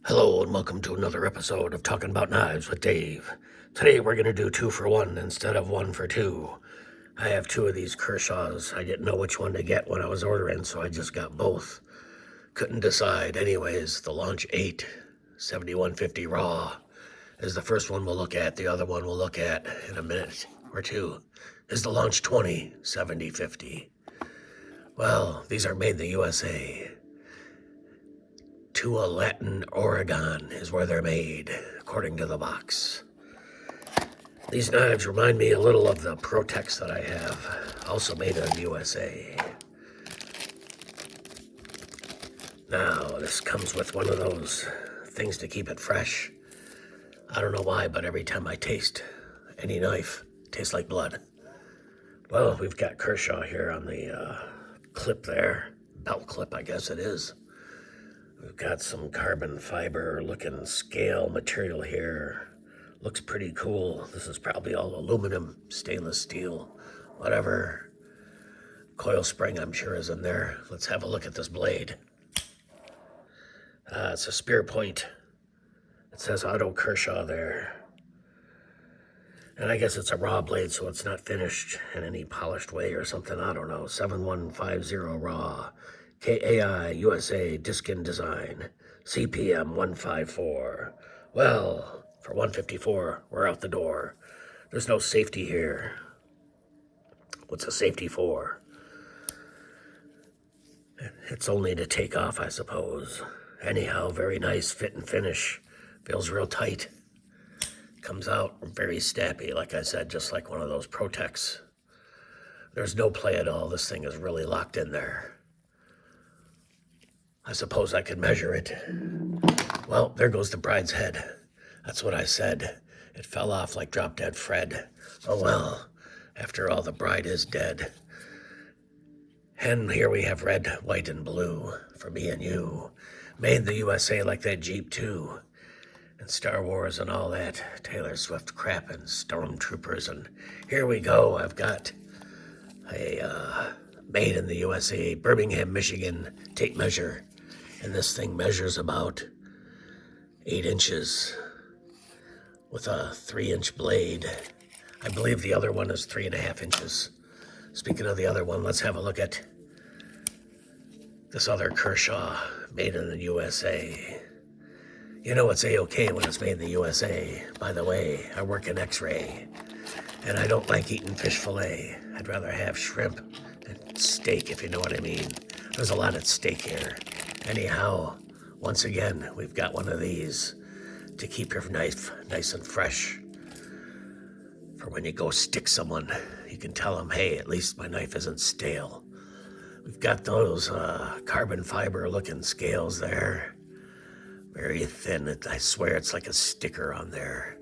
Hello and welcome to another episode of Talking About Knives with Dave. Today we're going to do 2 for 1 instead of 1 for 2. I have 2 of these Kershaws. I didn't know which one to get when I was ordering, so I just got both. Couldn't decide. Anyways, the Launch 8 7150 Raw is the first one we'll look at. The other one we'll look at in a minute or two is the Launch 20 7050. Well, these are made in the U.S.A. Latin, Oregon is where they're made, according to the box. These knives remind me a little of the Protex that I have, also made in the USA. Now, this comes with one of those things to keep it fresh. I don't know why, but every time I taste any knife, it tastes like blood. Well, we've got Kershaw here on the clip there, belt clip, I guess it is. We've got some carbon fiber looking scale material here. Looks pretty cool. This is probably all aluminum, stainless steel, whatever. Coil spring, I'm sure, is in there. Let's have a look at this blade. It's a spear point. It says Auto Kershaw there. And I guess it's a raw blade, so it's not finished in any polished way or something. I don't know. 7150 raw. U.S.A. U.S.A. Diskin Design. CPM 154. Well, for 154, we're out the door. There's no safety here. What's a safety for? It's only to take off, I suppose. Anyhow, very nice fit and finish. Feels real tight. Comes out very snappy, like I said, just like one of those Protex. There's no play at all. This thing is really locked in there. I suppose I could measure it. Well, there goes the bride's head. That's what I said. It fell off like Drop Dead Fred. Oh well, after all, the bride is dead. And here we have red, white, and blue for me and you. Made in the USA like that Jeep too. And Star Wars and all that Taylor Swift crap and stormtroopers. And here we go. I've got a made in the USA, Birmingham, Michigan tape measure. And this thing measures about 8 inches with a 3-inch blade. I believe the other one is 3.5 inches. Speaking of the other one, let's have a look at this other Kershaw made in the USA. You know it's A-OK when it's made in the USA. By the way, I work in X-ray, and I don't like eating fish fillet. I'd rather have shrimp and steak, if you know what I mean. There's a lot at stake here. Anyhow, once again, we've got one of these to keep your knife nice and fresh. For when you go stick someone, you can tell them, hey, at least my knife isn't stale. We've got those carbon fiber looking scales there. Very thin. I swear it's like a sticker on there.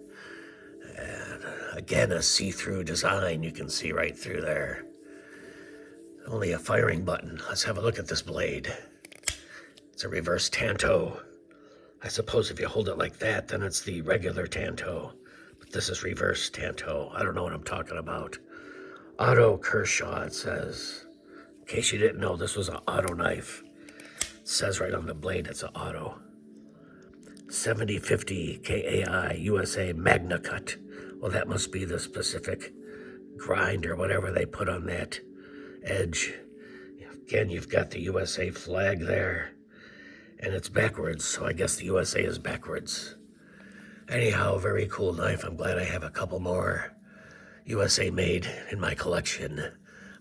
And again, a see-through design. You can see right through there. Only a firing button. Let's have a look at this blade. It's a reverse tanto. I suppose if you hold it like that, then it's the regular tanto. But this is reverse tanto. I don't know what I'm talking about. Auto Kershaw, it says. In case you didn't know, this was an auto knife. It says right on the blade it's an auto. 7050 KAI USA Magna Cut. Well, that must be the specific grind or whatever they put on that edge. Again, you've got the USA flag there. And it's backwards, so I guess the USA is backwards. Anyhow, very cool knife. I'm glad I have a couple more USA made in my collection.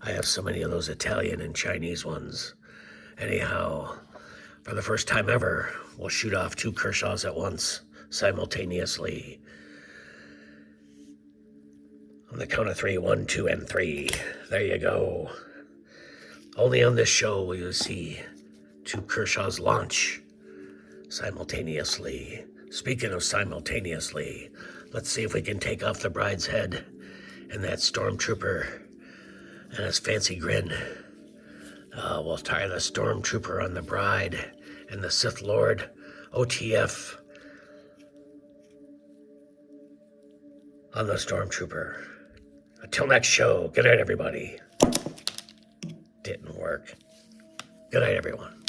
I have so many of those Italian and Chinese ones. Anyhow, for the first time ever, we'll shoot off 2 Kershaws at once, simultaneously. On the count of 3, 1, 2, and 3. There you go. Only on this show will you see 2 Kershaws launch simultaneously. Speaking of simultaneously, let's see if we can take off the bride's head and that stormtrooper and his fancy grin. We'll tie the stormtrooper on the bride and the Sith Lord OTF on the stormtrooper. Until next show, good night, everybody. Didn't work. Good night, everyone.